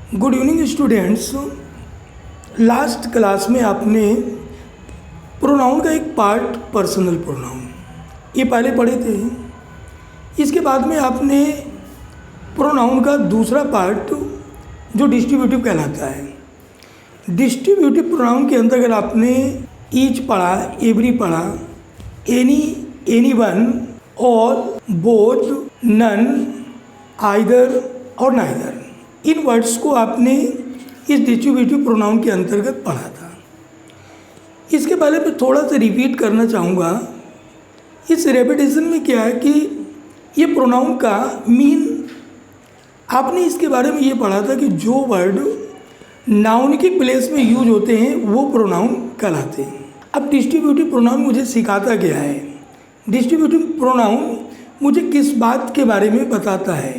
Good evening students. Last class में आपने pronoun का एक पार्ट पर्सनल प्रोनाउन ये पहले पढ़े थे। इसके बाद में आपने प्रोनाउन का दूसरा पार्ट जो डिस्ट्रीब्यूटिव कहलाता है। डिस्ट्रीब्यूटिव प्रोनाउन के अंतर्गत आपने ईच पढ़ा, एवरी पढ़ा, any, anyone, all, both, none, either और नाइदर। इन वर्ड्स को आपने इस डिस्ट्रीब्यूटिव प्रोनाउन के अंतर्गत पढ़ा था। इसके पहले मैं थोड़ा सा रिपीट करना चाहूँगा। इस रेपिटेशन में क्या है कि ये प्रोनाउन का मीन आपने इसके बारे में ये पढ़ा था कि जो वर्ड नाउन के प्लेस में यूज होते हैं वो प्रोनाउन कहलाते हैं। अब डिस्ट्रीब्यूटिव प्रोनाउन मुझे सिखाता गया है। डिस्ट्रीब्यूटिव प्रोनाउन मुझे किस बात के बारे में बताता है?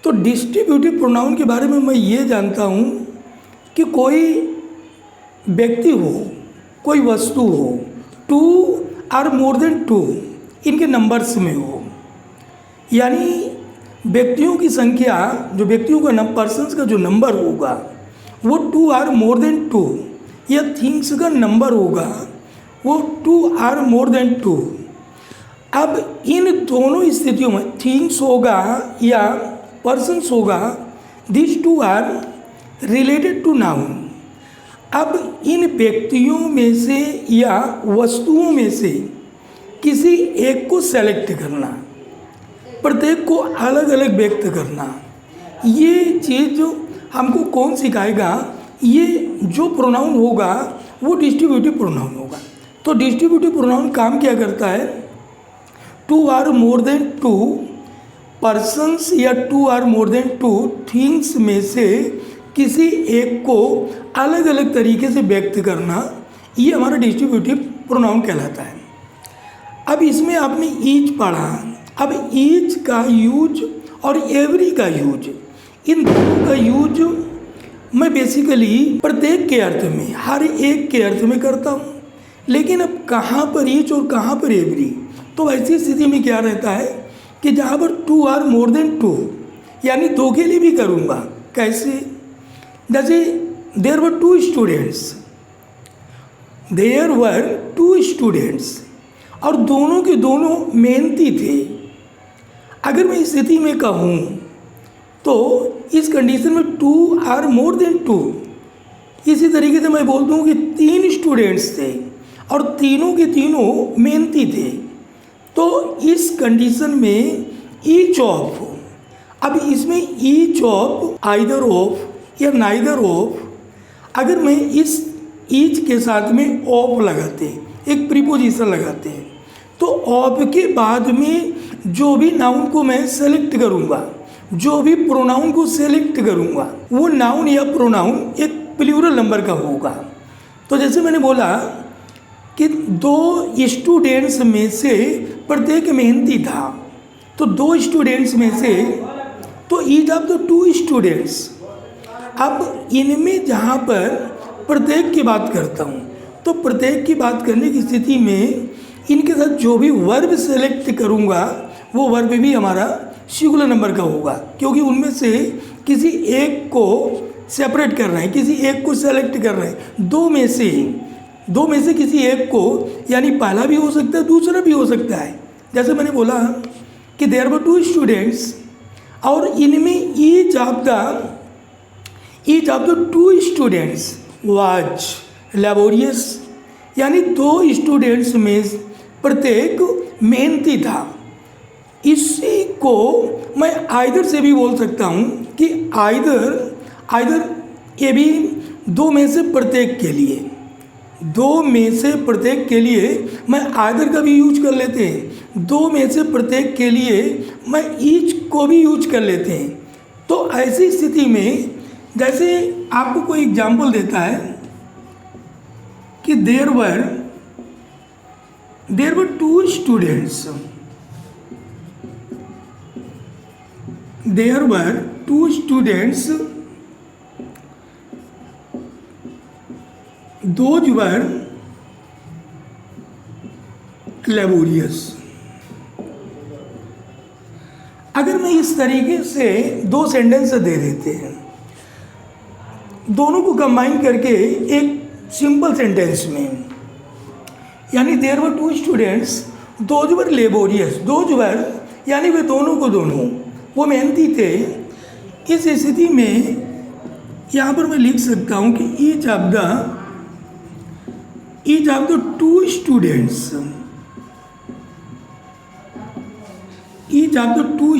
तो डिस्ट्रीब्यूटिव प्रोनाउन के बारे में मैं ये जानता हूँ कि कोई व्यक्ति हो, कोई वस्तु हो, two or more than two इनके नंबर्स में हो, यानी व्यक्तियों की संख्या, जो व्यक्तियों का पर्सन्स का जो नंबर होगा वो two or more than two, या थिंग्स का नंबर होगा वो two or more than two. अब इन दोनों स्थितियों में थिंग्स होगा या पर्सन्स होगा, this two are related to noun. अब इन व्यक्तियों में से या वस्तुओं में से किसी एक को सेलेक्ट करना, प्रत्येक को अलग अलग व्यक्त करना, ये चीज़ हमको कौन सिखाएगा? ये जो प्रोनाउन होगा वो डिस्ट्रीब्यूटिव प्रोनाउन होगा। तो डिस्ट्रीब्यूटिव प्रोनाउन काम क्या करता है? Two or more than two persons या two or more than two things में से किसी एक को अलग अलग तरीके से व्यक्त करना, ये हमारा डिस्ट्रीब्यूटिव प्रोनाउन कहलाता है। अब इसमें आपने ईच पढ़ा। अब ईच का यूज और एवरी का यूज, इन दोनों का यूज मैं बेसिकली प्रत्येक के अर्थ में, हर एक के अर्थ में करता हूँ। लेकिन अब कहाँ पर ईच और कहाँ पर एवरी? तो ऐसी स्थिति में क्या रहता है कि जहाँ पर two or more than two, यानी दो के लिए भी करूँगा। कैसे? जैसे there were two students, there were two students, और दोनों के दोनों मेहनती थे। अगर मैं इस स्थिति में कहूँ तो इस कंडीशन में two or more than two, इसी तरीके से मैं बोल दूँ कि तीन स्टूडेंट्स थे और तीनों के तीनों मेहनती थे। तो इस कंडीशन में ईच ऑफ, अब इसमें ईच ऑफ, आइदर ऑफ या नाइदर ऑफ, अगर मैं इस ईच के साथ में ऑफ लगाते हैं, एक प्रीपोजिशन लगाते हैं, तो ऑफ के बाद में जो भी नाउन को मैं सेलेक्ट करूँगा, जो भी प्रोनाउन को सेलेक्ट करूँगा, वो नाउन या प्रोनाउन एक प्लूरल नंबर का होगा। तो जैसे मैंने बोला कि दो स्टूडेंट्स में से प्रत्येक मेहनती था, तो दो स्टूडेंट्स में से, तो each of the to students. अब इनमें जहाँ पर प्रत्येक की बात करता हूँ, तो प्रत्येक की बात करने की स्थिति में इनके साथ जो भी वर्ब सेलेक्ट करूँगा वो वर्ब भी हमारा सिंगुलर नंबर का होगा, क्योंकि उनमें से किसी एक को सेपरेट कर रहे हैं, किसी एक को सेलेक्ट कर रहे हैं। दो में से किसी एक को, यानी पहला भी हो सकता है, दूसरा भी हो सकता है। जैसे मैंने बोला कि देयर वर टू स्टूडेंट्स, और इनमें each of the to students was laborious, यानी दो स्टूडेंट्स में प्रत्येक मेहनती था। इसी को मैं आइदर से भी बोल सकता हूँ कि आइदर ये भी दो में से प्रत्येक के लिए, दो में से प्रत्येक के लिए मैं आइदर का भी यूज कर लेते हैं, दो में से प्रत्येक के लिए मैं ईच को भी यूज कर लेते हैं। तो ऐसी स्थिति में जैसे आपको कोई एग्जाम्पल देता है कि there were two students, there were two students, those were laborious। अगर मैं इस तरीके से दो सेंटेंस दे देते हैं दोनों को कंबाइन करके एक सिंपल सेंटेंस में, यानी there were two students those were laborious, those were यानी वे दोनों को दोनों वो मेहनती थे। इस स्थिति में यहाँ पर मैं लिख सकता हूँ कि each of the to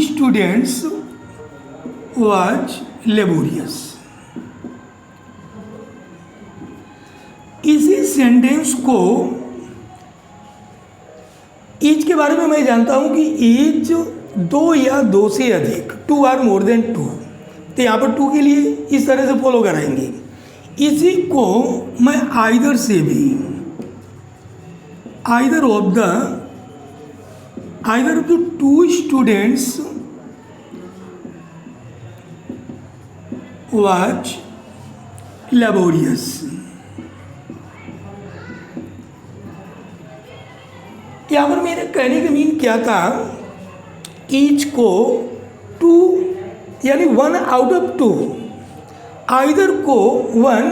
students was laborious। इसी सेंटेंस को ईच के बारे में मैं जानता हूं कि ईच दो या दो से अधिक, two or more than two, तो यहाँ पर टू के लिए इस तरह से फॉलो कराएंगे। इसी को मैं आइदर से भी, either of the to students was laborious। यहाँ पर मेरे कहने का मीन क्या था, ईच को टू यानी one out of two, either को वन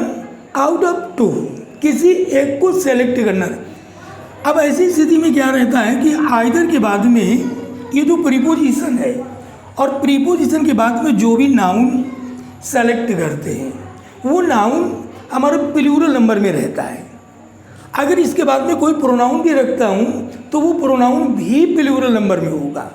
आउट ऑफ टू, किसी एक को सेलेक्ट करना। अब ऐसी स्थिति में क्या रहता है कि आइदर के बाद में ये जो प्रीपोजिशन है, और प्रीपोजिशन के बाद में जो भी नाउन सेलेक्ट करते हैं वो नाउन हमारा प्लूरल नंबर में रहता है। अगर इसके बाद में कोई प्रोनाउन भी रखता हूँ तो वो प्रोनाउन भी प्लूरल नंबर में होगा।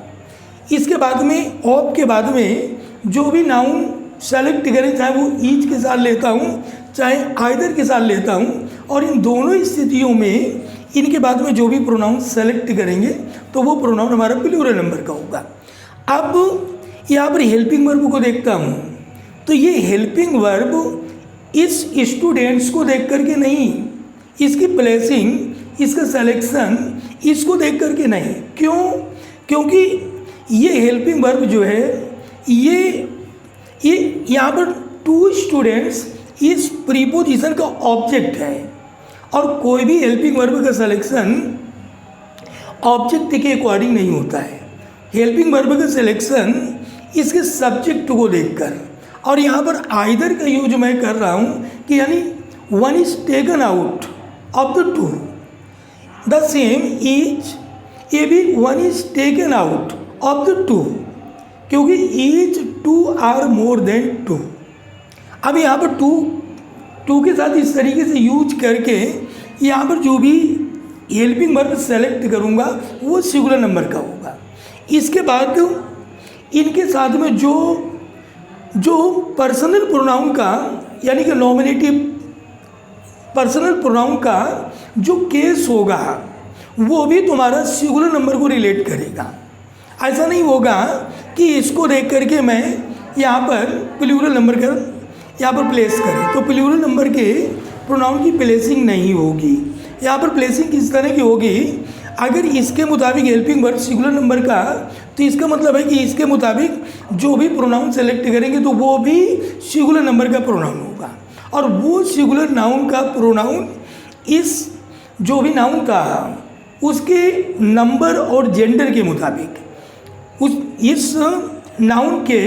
इसके बाद में ऑफ के बाद में जो भी नाउन सेलेक्ट करें, चाहे वो ईच के साथ लेता हूँ चाहे आइदर के साथ लेता हूँ, और इन दोनों स्थितियों में इनके बाद में जो भी प्रोनाउन सेलेक्ट करेंगे तो वो प्रोनाउन हमारा प्लूरल नंबर का होगा। अब यहाँ पर हेल्पिंग वर्ब को देखता हूँ तो ये हेल्पिंग वर्ब इस स्टूडेंट्स को देख करके नहीं, इसकी प्लेसिंग, इसका सिलेक्शन इसको देख करके नहीं। क्यों? क्योंकि ये हेल्पिंग वर्ब जो है ये यहाँ पर टू स्टूडेंट्स इस प्रीपोजिशन का ऑब्जेक्ट है, और कोई भी हेल्पिंग वर्ब का सिलेक्शन ऑब्जेक्ट के अकॉर्डिंग नहीं होता है। हेल्पिंग वर्ब का सिलेक्शन इसके सब्जेक्ट को देखकर, और यहाँ पर आइदर का यूज मैं कर रहा हूँ कि यानी one is taken out of the two, the same each, ये भी one is taken out of the two, क्योंकि each two or more than two. अब यहाँ पर टू के साथ इस तरीके से यूज करके यहाँ पर जो भी हेल्पिंग वर्ब सेलेक्ट करूँगा वो सिंगुलर नंबर का होगा। इसके बाद इनके साथ में जो पर्सनल प्रोनाउन का यानी कि नॉमिनेटिव पर्सनल प्रोनाउन का जो केस होगा वो भी तुम्हारा सिंगुलर नंबर को रिलेट करेगा। ऐसा नहीं होगा कि इसको देख करके मैं यहाँ पर प्लूरल नंबर का यहाँ पर प्लेस करें, तो प्लूरल नंबर के प्रोनाउन की प्लेसिंग नहीं होगी। यहाँ पर प्लेसिंग किस तरह की होगी, अगर इसके मुताबिक हेल्पिंग वर्ब सिंगुलर नंबर का, तो इसका मतलब है कि इसके मुताबिक जो भी प्रोनाउन सेलेक्ट करेंगे तो वो भी सिंगुलर नंबर का प्रोनाउन होगा, और वो सिंगुलर नाउन का प्रोनाउन इस जो भी नाउन का उसके नंबर और जेंडर के मुताबिक, इस नाउन के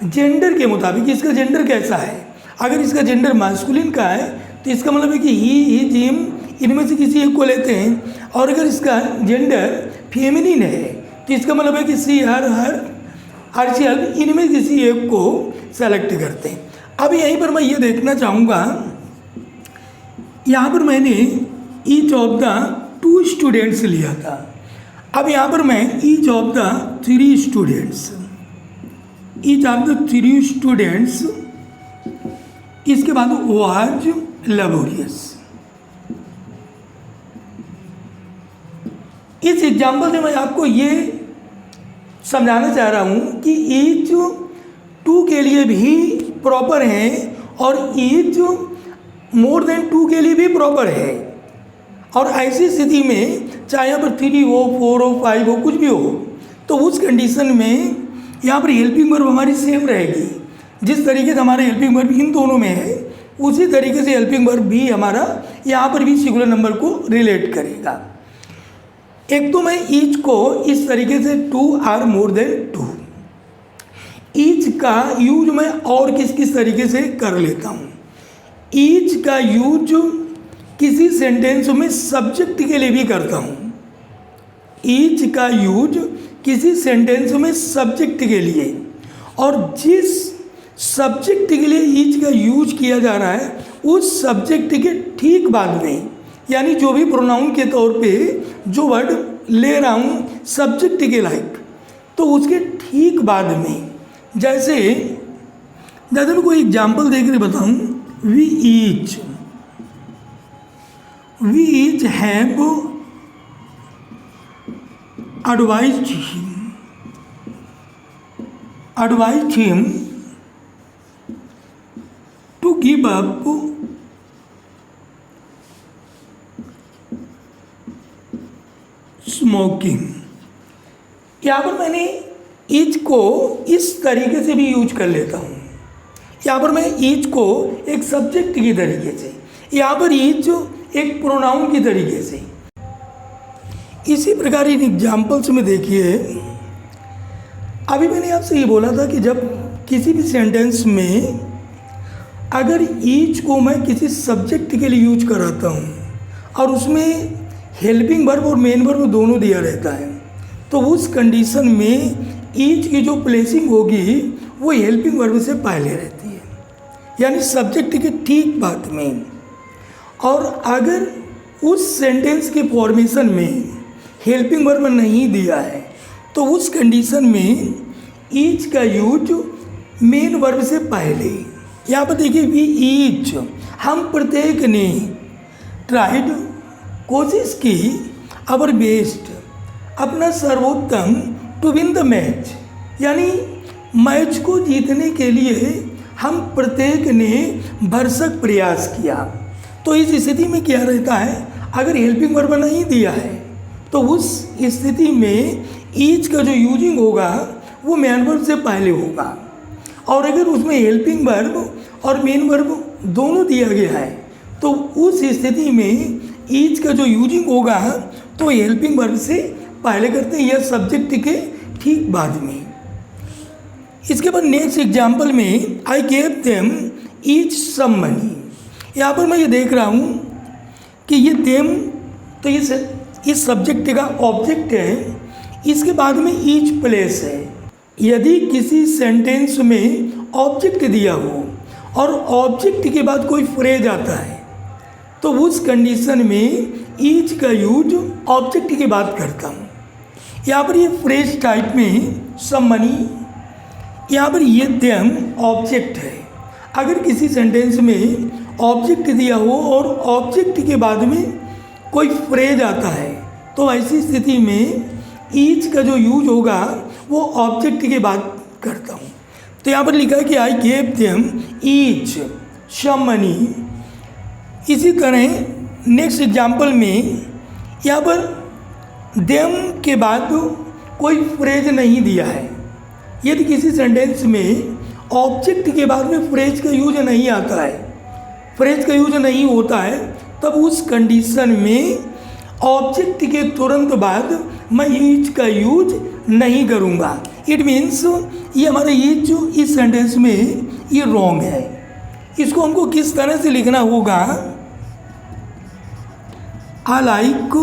जेंडर के मुताबिक, इसका जेंडर कैसा है। अगर इसका जेंडर मास्कुलिन का है तो इसका मतलब है कि ही जिम इनमें से किसी एक को लेते हैं, और अगर इसका जेंडर फेमिनिन है तो इसका मतलब है कि सी, हर शी, इनमें किसी एक को सेलेक्ट करते हैं। अब यहीं पर मैं ये देखना चाहूँगा, यहाँ पर मैंने each of the to students लिया था। अब यहाँ पर मैं each of the three students, each of the three students, इसके बाद वाज लेबोरियस। इस एग्जाम्पल से मैं आपको ये समझाना चाह रहा हूँ कि ईच टू के लिए भी प्रॉपर है और ईच मोर देन टू के लिए भी प्रॉपर है। और ऐसी स्थिति में चाहे यहाँ पर 3 हो, 4 हो, 5 हो, कुछ भी हो, तो उस कंडीशन में यहाँ पर हेल्पिंग वर्ब हमारी सेम रहेगी। जिस तरीके से हमारे हेल्पिंग वर्ब इन दोनों में है उसी तरीके से हेल्पिंग वर्ब भी हमारा यहाँ पर भी सिंगुलर नंबर को रिलेट करेगा। एक तो मैं ईच को इस तरीके से 2 आर मोर देन 2, ईच का यूज मैं और किस किस तरीके से कर लेता हूँ। ईच का यूज किसी सेंटेंस में सब्जेक्ट के लिए भी करता हूँ। ईच का यूज किसी सेंटेंस में सब्जेक्ट के लिए, और जिस सब्जेक्ट के लिए ईच का यूज किया जा रहा है उस सब्जेक्ट के ठीक बाद में, यानी जो भी प्रोनाउन के तौर पे जो वर्ड ले रहा हूँ सब्जेक्ट के लायक, तो उसके ठीक बाद में, जैसे मैं कोई एग्जाम्पल देकर बताऊँ, we each have advised him to give up smoking. यहाँ पर मैंने ईच को इस तरीके से भी यूज कर लेता हूँ। यहाँ पर मैं ईच को एक सब्जेक्ट की तरीके से, यहाँ पर ईच एक प्रोनाउन की तरीके से। इसी प्रकार इन एग्जाम्पल्स में देखिए, अभी मैंने आपसे ये बोला था कि जब किसी भी सेंटेंस में अगर ईच को मैं किसी सब्जेक्ट के लिए यूज कराता हूँ और उसमें हेल्पिंग वर्ब और मेन वर्ब दोनों दिया रहता है, तो उस कंडीशन में ईच की जो प्लेसिंग होगी वो हेल्पिंग वर्ब से पहले रहती है, यानी सब्जेक्ट के ठीक बाद में। और अगर उस सेंटेंस के फॉर्मेशन में हेल्पिंग वर्ब नहीं दिया है तो उस कंडीशन में ईच का यूज मेन वर्ब से पहले। यहाँ पर देखिए, वी ईच, हम प्रत्येक ने, ट्राइड, कोशिश की, अवर बेस्ट, अपना सर्वोत्तम, टू विन द मैच, यानी मैच को जीतने के लिए हम प्रत्येक ने भरसक प्रयास किया। तो इस स्थिति में क्या रहता है, अगर हेल्पिंग वर्ब नहीं दिया है तो उस स्थिति में ईच का जो यूजिंग होगा वो मेन वर्ब से पहले होगा, और अगर उसमें हेल्पिंग वर्ब और मेन वर्ब दोनों दिया गया है तो उस स्थिति में ईच का जो यूजिंग होगा तो हेल्पिंग वर्ब से पहले करते हैं, यह सब्जेक्ट के ठीक बाद में। इसके बाद नेक्स्ट एग्जाम्पल में, I gave them each some money. यहाँ पर मैं ये देख रहा हूँ कि ये देम, तो इस सब्जेक्ट का ऑब्जेक्ट है, इसके बाद में ईच प्लेस है। यदि किसी सेंटेंस में ऑब्जेक्ट दिया हो और ऑब्जेक्ट के बाद कोई फ्रेज आता है तो उस कंडीशन में ईच का यूज ऑब्जेक्ट के बाद करता हूँ। यहाँ पर ये फ्रेज टाइप में सम मनी, यहाँ पर ये देम ऑब्जेक्ट है। अगर किसी सेंटेंस में ऑब्जेक्ट दिया हो और ऑब्जेक्ट के बाद में कोई फ्रेज आता है तो ऐसी स्थिति में ईच का जो यूज होगा वो ऑब्जेक्ट के बाद करता हूँ। तो यहाँ पर लिखा है कि I gave them each some money. इसी तरह नेक्स्ट एग्जाम्पल में यहाँ पर देम के बाद कोई फ्रेज नहीं दिया है। यदि किसी सेंटेंस में ऑब्जेक्ट के बाद में फ्रेज का यूज नहीं आता है, फ्रेज का यूज नहीं होता है, तब उस कंडीशन में ऑब्जेक्ट के तुरंत बाद मैं ईच का यूज नहीं करूँगा। इट मीन्स ये हमारा ईच जो इस सेंटेंस में ये रॉन्ग है। इसको हमको किस तरह से लिखना होगा, I like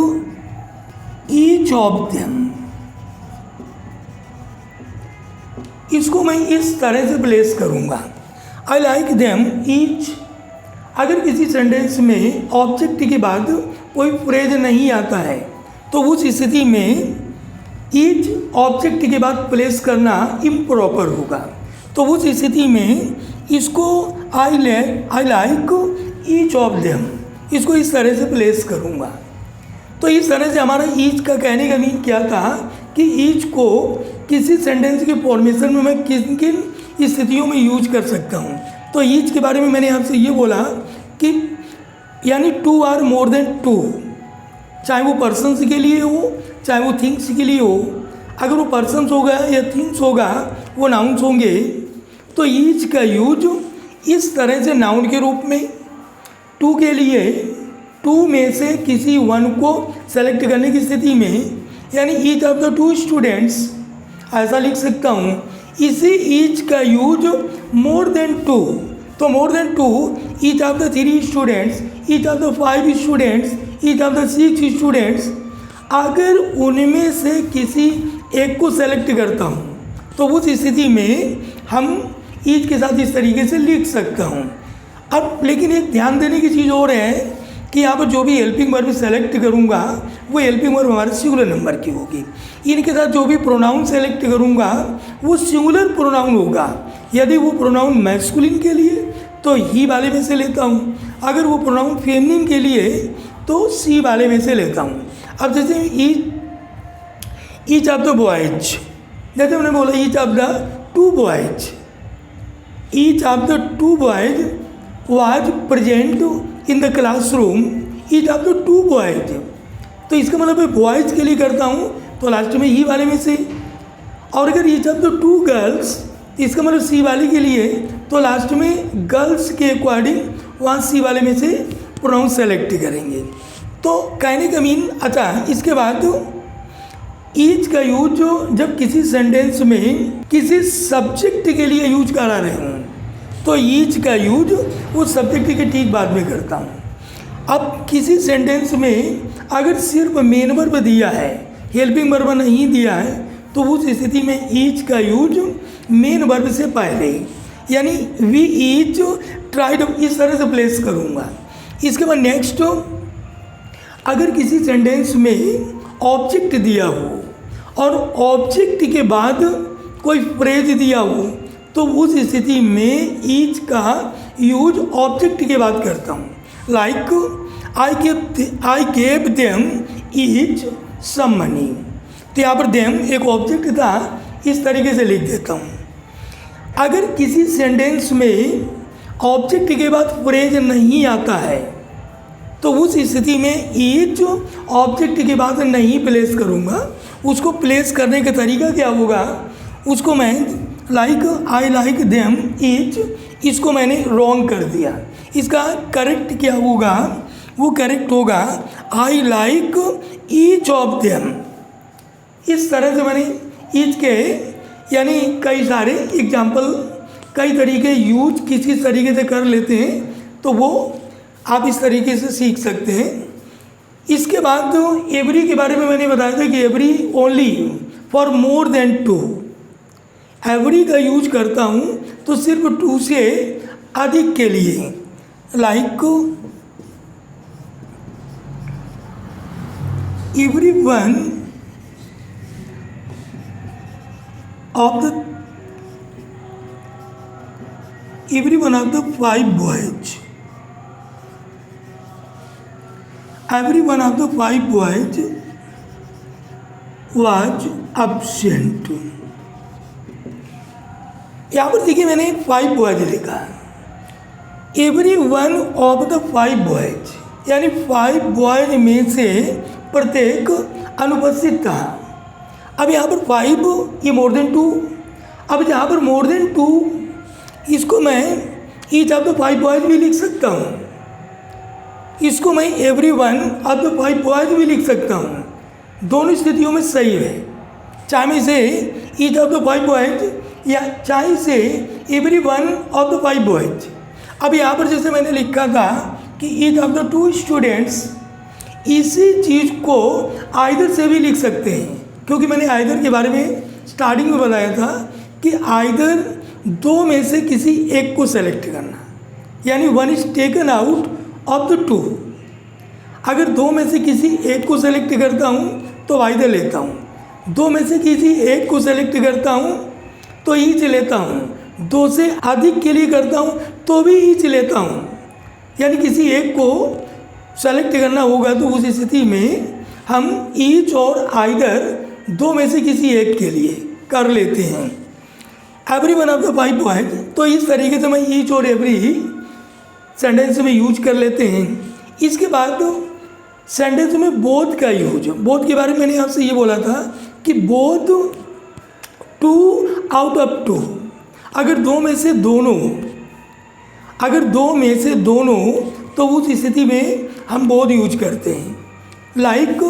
each of them. इसको मैं इस तरह से प्लेस करूँगा, आई लाइक देम ईच। अगर किसी सेंटेंस में ऑब्जेक्ट के बाद कोई फ्रेज नहीं आता है तो उस स्थिति में ईच ऑब्जेक्ट के बाद प्लेस करना इम्प्रॉपर होगा। तो उस स्थिति में इसको I like each of them, इसको इस तरह से प्लेस करूँगा। तो इस तरह से हमारा ईच का कहने का मीन क्या था कि ईच को किसी सेंटेंस के फॉर्मेशन में मैं किन किन स्थितियों में यूज कर सकता हूँ। तो ईच के बारे में मैंने आपसे ये बोला कि यानी two or more than two, चाहे वो पर्सन्स के लिए हो चाहे वो थिंग्स के लिए हो। अगर वो पर्सन्स होगा या थिंग्स होगा वो नाउन्स होंगे, तो ईच का यूज इस तरह से नाउन के रूप में, टू के लिए टू में से किसी वन को सेलेक्ट करने की स्थिति में, यानी each of the to students ऐसा लिख सकता हूँ। इसी ईच का यूज मोर देन टू, तो more than two each of the 3 students, each of the 5 students, each of the 6 students, अगर उनमें से किसी एक को सेलेक्ट करता हूँ तो उस स्थिति में हम ईच के साथ इस तरीके से लिख सकता हूँ। अब लेकिन एक ध्यान देने की चीज़ और है कि यहाँ पर जो भी हेल्पिंग वर्ब सेलेक्ट करूँगा वो हेल्पिंग वर्ब हमारे सिंगुलर नंबर की होगी। इनके साथ जो भी प्रोनाउन सेलेक्ट करूँगा वो सिंगुलर प्रोनाउन होगा। यदि वो प्रोनाउन मैस्कुलिन के लिए तो ही वाले में से लेता हूँ, अगर वो प्रोनाउन फेमिनिन के लिए तो सी वाले में से लेता हूँ। अब जैसे ईच ऑफ द बॉयज, जैसे हमने बोला each of the 2 boys, each of the 2 boys was present in the classroom, each of the 2 boys, तो इसका मतलब मैं बॉयज़ के लिए करता हूँ तो लास्ट में ही वाले में से, और अगर ईच ऑफ द 2 गर्ल्स, इसका मतलब सी वाले के लिए तो लास्ट में गर्ल्स के अकॉर्डिंग वहाँ सी वाले में से प्रोनाउन सेलेक्ट करेंगे। तो कहने का मीन, अच्छा इसके बाद ईच का यूज जब किसी सेंटेंस में किसी सब्जेक्ट के लिए यूज करा रहे हूँ तो ईच का यूज उस सब्जेक्ट के ठीक बाद में करता हूँ। अब किसी सेंटेंस में अगर सिर्फ मेन वर्ब दिया है, हेल्पिंग वर्ब नहीं दिया है, तो उस स्थिति में ईच का यूज मेन वर्ब से पहले ही, यानी वी ईच ट्राइड, इस तरह से प्लेस करूँगा। इसके बाद नेक्स्ट, अगर किसी सेंटेंस में ऑब्जेक्ट दिया हो और ऑब्जेक्ट के बाद कोई फ्रेज दिया हो तो उस स्थिति में ईच का यूज ऑब्जेक्ट के बाद करता हूँ। Like I gave them each some money, तो यहाँ पर देम एक ऑब्जेक्ट था, इस तरीके से लिख देता हूँ। अगर किसी सेंटेंस में ऑब्जेक्ट के बाद फ्रेज नहीं आता है तो उस स्थिति में ईच ऑब्जेक्ट के बाद नहीं प्लेस करूँगा। उसको प्लेस करने का तरीका क्या होगा, उसको मैं like I like them each, इसको मैंने रॉन्ग कर दिया। इसका करेक्ट क्या होगा, वो करेक्ट होगा I like each of them. इस तरह से मैंने ईच के यानी कई सारे एग्जाम्पल, कई तरीके यूज किस किस तरीके से कर लेते हैं तो वो आप इस तरीके से सीख सकते हैं। इसके बाद एवरी के बारे में मैंने बताया था कि every only for more than 2, every का यूज करता हूँ तो सिर्फ 2 से अधिक के लिए। Like every one of the 5 boys, every one of the 5 boys was absent। यहाँ पर देखिए मैंने 5 बॉयज लिखा, every one of the 5 boys, यानी 5 बॉयज में से प्रत्येक अनुपस्थित था। अब यहाँ पर 5 ये मोर देन 2, अब यहाँ पर मोर देन 2 इसको मैं ईच ऑफ द 5 बॉयज भी लिख सकता हूँ, इसको मैं every one of the 5 boys भी लिख सकता हूँ। दोनों स्थितियों में सही है, चाहे मैं इसे ईच ऑफ द 5 बॉयज या चाहे इसे every one of the 5 boys. अब यहाँ पर जैसे मैंने लिखा था कि ईच ऑफ द 2 स्टूडेंट्स, इसी चीज़ को आइदर से भी लिख सकते हैं, क्योंकि मैंने आइदर के बारे में स्टार्टिंग में बताया था कि आइदर 2 में से किसी एक को सेलेक्ट करना, यानी one is taken out of the 2। अगर 2 में से किसी एक को सेलेक्ट करता हूँ तो आइदर लेता हूँ, 2 में से किसी एक को सेलेक्ट करता हूँ तो ईच लेता हूँ, 2 से अधिक के लिए करता हूँ तो भी ईच लेता हूँ। यानी किसी एक को सेलेक्ट करना होगा तो उस स्थिति में हम ईच और आइदर 2 में से किसी एक के लिए कर लेते हैं। Every one of the 5 boys, तो इस तरीके से मैं ईच और एवरी सेंटेंस में यूज कर लेते हैं। इसके बाद सेंटेंस में बोथ का यूज, बोथ के बारे में मैंने आपसे ये बोला था कि बोथ 2 आउट ऑफ 2, अगर 2 में से दोनों, अगर 2 में से दोनों तो उस स्थिति में हम बोथ यूज करते हैं। Like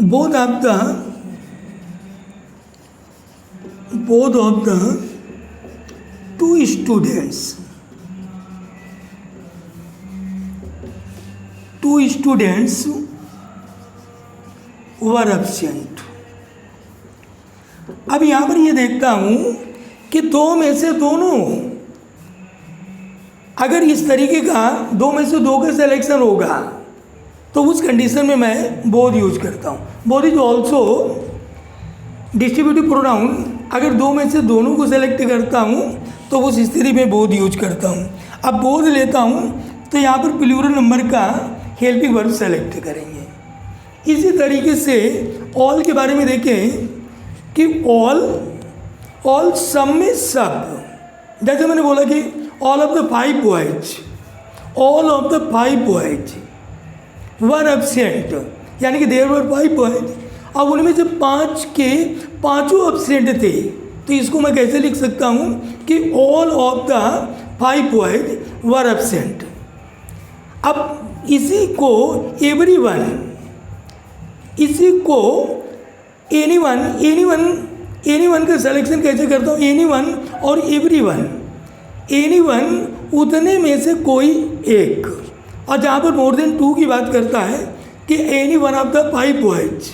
both 2 students were absent. अब यहाँ पर ये देखता हूँ कि दो में से दोनों, अगर इस तरीके का दो में से दो का सिलेक्शन होगा तो उस कंडीशन में मैं बोथ यूज करता हूँ। Both is also distributive pronoun. अगर दो में से दोनों को सेलेक्ट करता हूँ तो उस स्थिति में बोथ यूज करता हूँ। अब बोथ लेता हूँ तो यहाँ पर प्लूरल नंबर का हेल्पिंग वर्ब सेलेक्ट करेंगे। इसी तरीके से ऑल के बारे में देखें कि ऑल सब में सब, जैसे मैंने बोला कि all of the 5 boys were absent, यानी कि देयर वर 5 बॉयज। अब उनमें से 5 के 5 एब्सेंट थे, तो इसको मैं कैसे लिख सकता हूँ कि all of the 5 boys were absent. अब इसी को एवरीवन, इसी को एनीवन का सिलेक्शन कैसे करता हूँ? एनीवन और एवरीवन। एनीवन उतने में से कोई एक, और जहाँ पर मोर देन 2 की बात करता है कि any one of the 5 boys,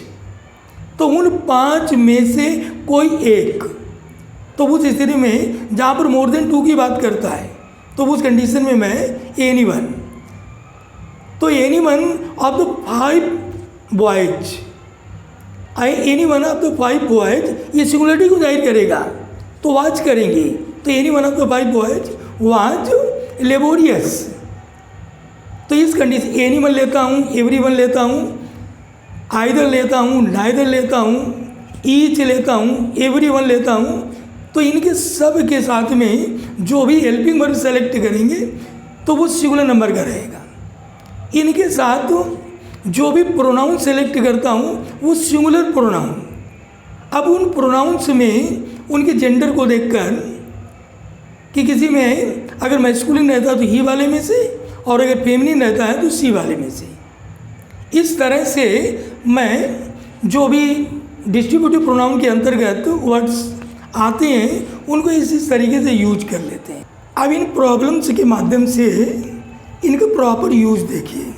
तो उन 5 में से कोई एक। तो उस स्थिति में जहाँ पर मोर देन 2 की बात करता है तो उस कंडीशन में मैं एनीवन, तो anyone of the 5 boys, any one of the 5 boys, ये सिंगुलरिटी को जाहिर करेगा तो वाज करेंगे। तो any one of the 5 boys was laborious. तो इस कंडीशन एनीवन लेता हूँ, एवरीवन लेता हूँ, आइदर लेता हूँ, नाइदर लेता हूँ, ईच लेता हूँ, एवरीवन लेता हूँ, तो इनके सब के साथ में जो भी हेल्पिंग वर्ब सेलेक्ट करेंगे तो वो सिंगुलर नंबर का रहेगा। इनके साथ जो भी प्रोनाउन सेलेक्ट करता हूँ वो सिंगुलर प्रोनाउन। अब उन प्रोनाउंस में उनके जेंडर को देखकर कि किसी में अगर मैस्कुलिन रहता है तो ही वाले में से, और अगर फेमिनिन रहता है तो सी वाले में से। इस तरह से मैं जो भी डिस्ट्रीब्यूटिव प्रोनाउन के अंतर्गत वर्ड्स आते हैं उनको इस तरीके से यूज कर लेते हैं। अब इन प्रॉब्लम्स के माध्यम से इनका प्रॉपर यूज देखिए।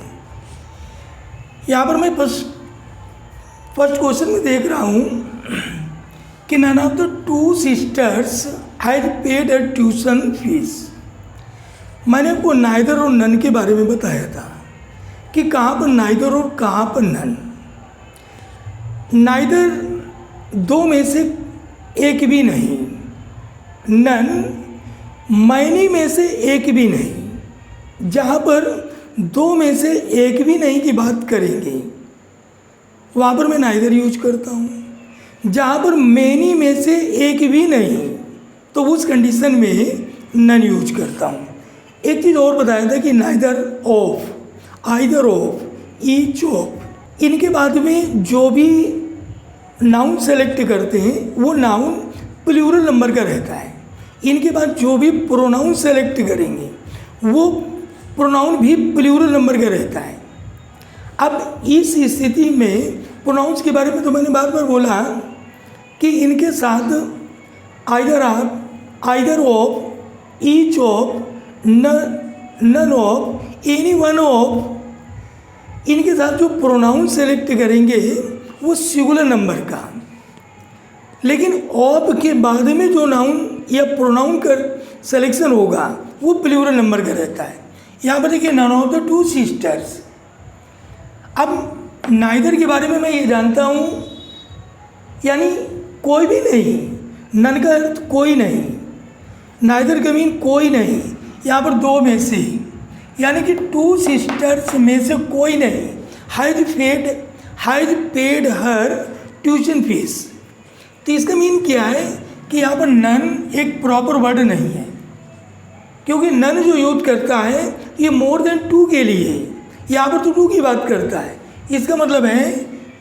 यहाँ पर मैं फर्स्ट क्वेश्चन में देख रहा हूँ कि none of the 2 sisters had paid a tuition fee. मैंने आपको नाइदर और नन के बारे में बताया था कि कहाँ पर नाइदर और कहाँ पर नन। नाइदर दो में से एक भी नहीं, नन मैनी में से एक भी नहीं। जहाँ पर दो में से एक भी नहीं की बात करेंगे वहाँ पर मैं नाइदर यूज करता हूँ। जहाँ पर मैनी में से एक भी नहीं तो उस कंडीशन में नन यूज करता हूँ। एक चीज़ और बताया था कि neither of, either of, each of, इनके बाद में जो भी नाउन सेलेक्ट करते हैं वो नाउन प्लूरल नंबर का रहता है। इनके बाद जो भी प्रोनाउन सेलेक्ट करेंगे वो प्रोनाउन भी प्लूरल नंबर का रहता है। अब इस स्थिति में प्रोनाउंस के बारे में तो मैंने बार बार बोला कि इनके साथ either of, either of, each of, none of, any one of, इनके साथ जो प्रोनाउन सेलेक्ट करेंगे वो सिंगुलर नंबर का। लेकिन ऑफ के बाद में जो नाउन या प्रोनाउन का सिलेक्शन होगा वो प्लूरल नंबर का रहता है। यहाँ पर देखिए नन ऑफ द 2 सिस्टर्स। अब नाइदर के बारे में मैं ये जानता हूँ, यानी कोई भी नहीं, नन का अर्थ कोई नहीं, नाइदर का मीन कोई नहीं। यहाँ पर दो में से, यानी कि 2 सिस्टर्स में से कोई नहीं has paid her tuition fees. तो इसका मीन क्या है कि यहाँ पर नन एक प्रॉपर वर्ड नहीं है, क्योंकि नन जो यूज करता है ये मोर देन 2 के लिए है। यहाँ पर तो 2 की बात करता है। इसका मतलब है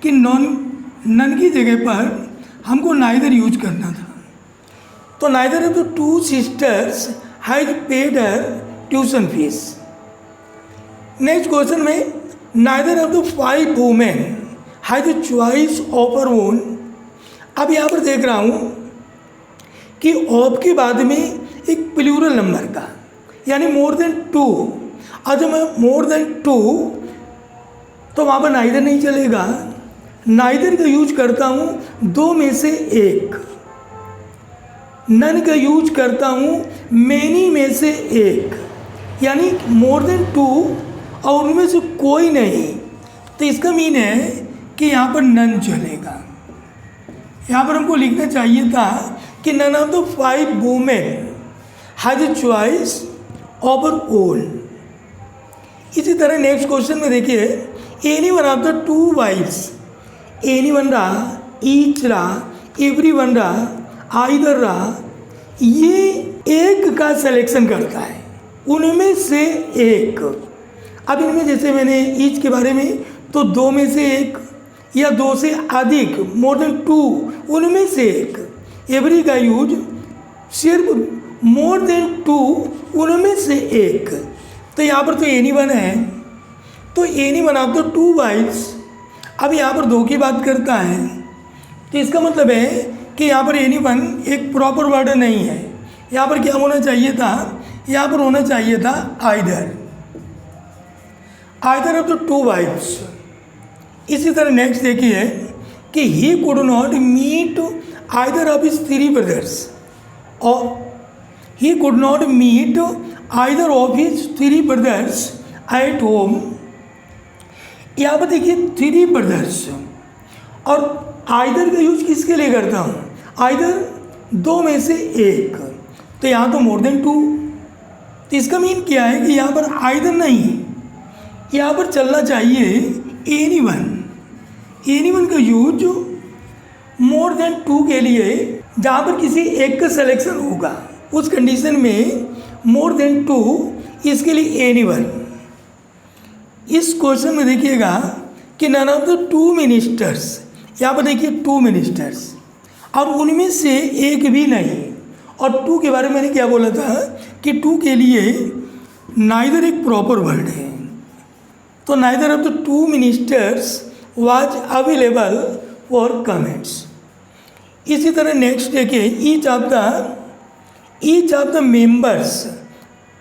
कि नन की जगह पर हमको नाइदर यूज करना था। तो neither of the 2 sisters has paid her tuition fees. Next question में neither of the 5 women has a choice of her own. अब यहाँ पर देख रहा हूँ कि ऑफ के बाद में एक प्लूरल नंबर का, यानी मोर देन 2, और जब मैं मोर देन 2 तो वहाँ पर नाइदर नहीं चलेगा, नाइदर का यूज करता हूँ 2 में से 1, नन का यूज करता हूँ मैनी में से 1, यानी मोर देन 2 और उनमें से कोई नहीं, तो इसका मीन है कि यहाँ पर नन चलेगा। यहाँ पर हमको लिखना चाहिए था कि none of the 5 women has a choice over own. इसी तरह नेक्स्ट क्वेश्चन में देखिए, any one of the 2 wives, any one रहा, ईच रहा, एवरी वन रहा, आइदर रहा, ये एक का सिलेक्शन करता है, उनमें से एक। अब इनमें जैसे मैंने ईच के बारे में, तो 2 में से 1 या 2 से अधिक, मोर देन 2, उनमें से एक। एवरी का यूज सिर्फ मोर देन 2, उनमें से एक। तो यहाँ पर तो एनी वन है, तो any one of the 2 wives, अब यहाँ पर 2 की बात करता है, तो इसका मतलब है कि यहाँ पर एनी वन एक प्रॉपर वर्ड नहीं है। यहाँ पर क्या होना चाहिए था, यहाँ पर होना चाहिए था आइदर ऑफ द 2 वाइफ्स। इसी तरह नेक्स्ट देखिए कि he could not meet either of his 3 brothers, और he could not meet either of his 3 brothers at home. यहाँ पर देखिए 3 ब्रदर्स, और आइदर का यूज किसके लिए करता हूँ, आइदर 2 में से 1, तो यहाँ तो मोर देन 2, तो इसका मीन क्या है कि यहाँ पर आइदर नहीं, यहाँ पर चलना चाहिए एनी वन। एनी वन का यूज मोर देन 2 के लिए, जहाँ पर किसी एक का सिलेक्शन होगा, उस कंडीशन में मोर देन 2, इसके लिए एनी वन। इस क्वेश्चन में देखिएगा कि नन ऑफ द 2 मिनिस्टर्स, यहाँ पर देखिए 2 मिनिस्टर्स, और उनमें से एक भी नहीं। और 2 के बारे में मैंने क्या बोला था कि 2 के लिए नाइदर एक प्रॉपर वर्ड है, तो neither of the 2 ministers was available for comments. इसी तरह नेक्स्ट देखिए, each of the members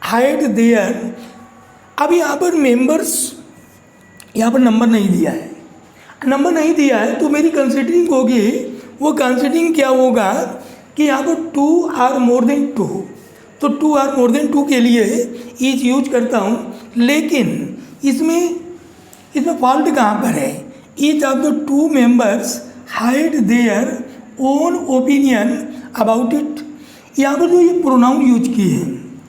hide there. अब यहाँ पर मेंबर्स, यहाँ पर नंबर नहीं दिया है, नंबर नहीं दिया है, तो मेरी कंसिडरिंग होगी, वो कंसिडरिंग क्या होगा कि यहाँ पर 2 आर मोर देन 2, तो 2 आर मोर देन 2 के लिए ईच यूज करता हूँ। लेकिन इसमें फॉल्ट कहाँ पर है, each of the 2 members hide their own opinion about it. यहाँ पर जो ये प्रोनाउन यूज किए हैं,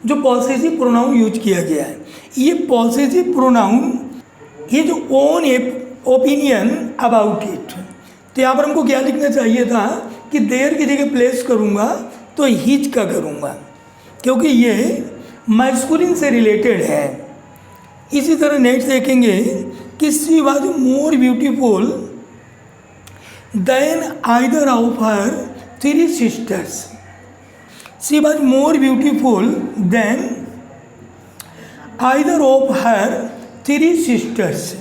जो पॉसेसिव प्रोनाउन यूज किया गया है, ये पॉसेसिव प्रोनाउन, ये जो ओन ओपिनियन अबाउट इट, तो यहाँ पर हमको क्या लिखना चाहिए था कि देयर की जगह प्लेस करूँगा तो हिज का करूँगा, क्योंकि ये मैस्कुलिन से रिलेटेड है। इसी तरह नेक्स्ट देखेंगे कि she was more beautiful then either of her 3 sisters. She was more beautiful then either of her 3 sisters.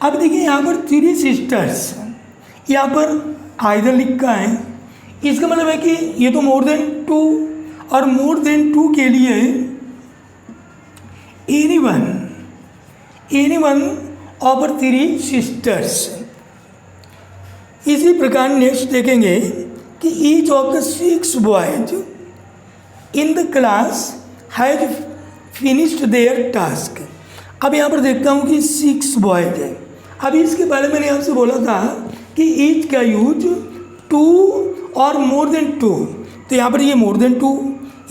अब देखिए यहाँ पर 3 सिस्टर्स, यहाँ पर आइदर लिखा है, इसका मतलब है कि ये तो मोर देन 2, और मोर देन 2 के लिए एनी वन ऑफ 3 सिस्टर्स। इसी प्रकार नेक्स्ट देखेंगे कि each of the 6 boys in the class has finished there task. अब यहाँ पर देखता हूँ कि 6 बॉयज है। अभी इसके पहले मैंने आपसे बोला था कि ईच का यूज 2 और मोर देन 2, तो यहाँ पर ये मोर देन 2,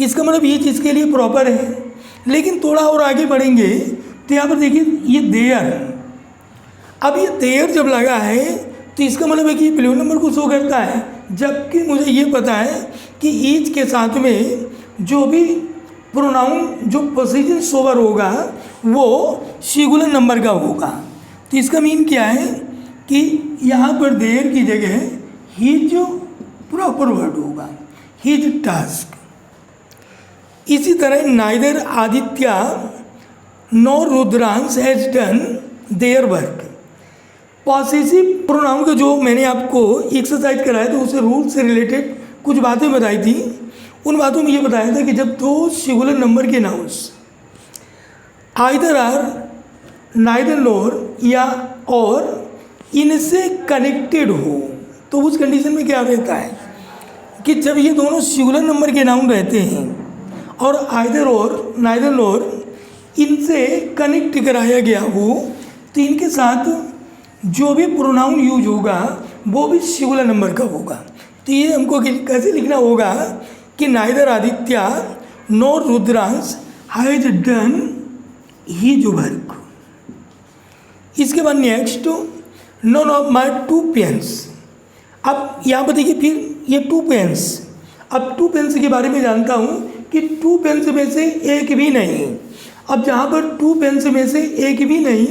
इसका मतलब ईच इसके लिए प्रॉपर है। लेकिन थोड़ा और आगे बढ़ेंगे तो यहाँ पर देखिए ये देयर, अब ये देयर जब लगा है तो इसका मतलब है कि प्लूरल नंबर को शो करता है, जबकि मुझे ये पता है कि ईच के साथ में जो भी प्रोनाउन, जो पोजीशन सोवर होगा वो सिंगुलर नंबर का होगा। तो इसका मीन क्या है कि यहाँ पर देयर की जगह हिज प्रॉपर वर्ड होगा, हिज टास्क। इसी तरह neither Aditya nor Rudransh has done their work. Possessive pronoun का जो मैंने आपको एक्सरसाइज कराया तो उसे रूल से रिलेटेड कुछ बातें बताई थी। उन बातों में ये बताया था कि जब दो सिंगुलर नंबर के नाउंस आइदर आर नाइदर नोर या और इनसे कनेक्टेड हो, तो उस कंडीशन में क्या रहता है कि जब ये दोनों सिंगुलर नंबर के नाउन रहते हैं और आइदर और नाइदर नोर इनसे कनेक्ट कराया गया हो, तो इनके साथ जो भी प्रोनाउन यूज होगा वो भी सिंगुलर नंबर का होगा। तो ये हमको कैसे लिखना होगा कि neither Aditya nor Rudransh has done his work. इसके बाद next, none of my two pens. अब यहाँ पर देखिए फिर ये टू पेन्स, अब टू पेन्स के बारे में जानता हूँ कि टू पेन्स में से एक भी नहीं। अब जहाँ पर टू पेन्स में से एक भी नहीं,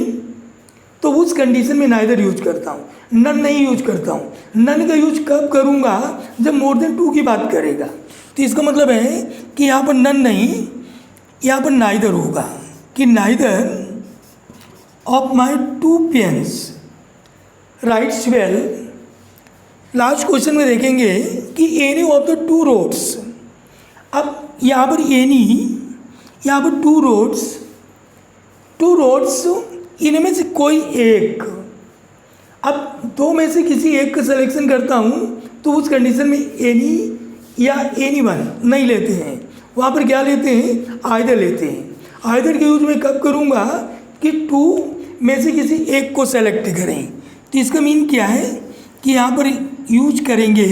तो उस कंडीशन में नाइदर यूज करता हूँ, नन नहीं यूज करता हूँ। नन का यूज कब करूँगा, जब मोर देन टू की बात करेगा। तो इसका मतलब है कि यहाँ पर नन नहीं, यहाँ पर नाइदर होगा कि neither of my two pens writes well. Last question में देखेंगे कि any of the two roads. अब यहाँ पर एनी, यहाँ पर टू रोड्स इनमें से कोई एक। अब दो में से किसी एक का सिलेक्शन करता हूँ तो उस कंडीशन में एनी या एनी वन नहीं लेते हैं, वहाँ पर क्या लेते हैं, आइदर लेते हैं। आइदर के यूज में कब करूँगा कि टू में से किसी एक को सेलेक्ट करें। तो इसका मीन क्या है कि यहाँ पर यूज करेंगे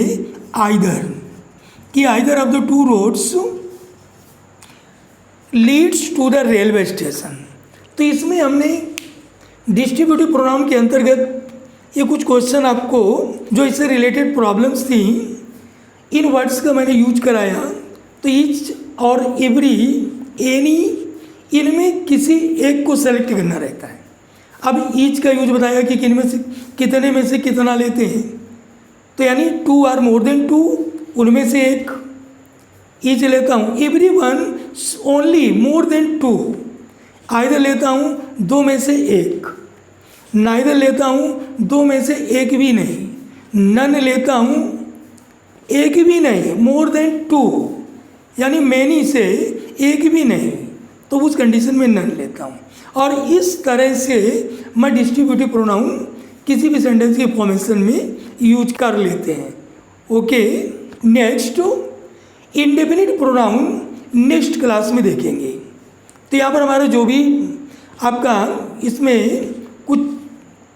आइदर, कि either of the two roads leads to the railway station. तो इसमें हमने डिस्ट्रीब्यूटिव प्रोनाउन के अंतर्गत ये कुछ क्वेश्चन आपको जो इससे रिलेटेड प्रॉब्लम्स थी इन वर्ड्स का मैंने यूज कराया। तो ईच और एवरी, एनी, इनमें किसी एक को सेलेक्ट करना रहता है। अब ईच का यूज बताया कि किन में से कितने में से कितना लेते हैं, तो यानी two or more than two, उनमें से एक ईच लेता हूँ। Every one only more than two, either लेता हूँ दो में से एक। नाइदर लेता हूँ दो में से एक भी नहीं। नन लेता हूँ एक भी नहीं, मोर देन टू यानी मैनी से एक भी नहीं, तो उस कंडीशन में नन लेता हूँ। और इस तरह से मैं डिस्ट्रीब्यूटिव प्रोनाउन किसी भी सेंटेंस के फॉर्मेशन में यूज कर लेते हैं। Okay, next indefinite pronoun next class में देखेंगे। तो यहाँ पर हमारा जो भी आपका इसमें कुछ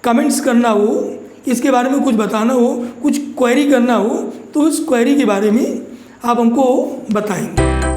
कमेंट्स करना हो, इसके बारे में कुछ बताना हो, कुछ क्वेरी करना हो, तो उस क्वेरी के बारे में आप हमको बताएंगे।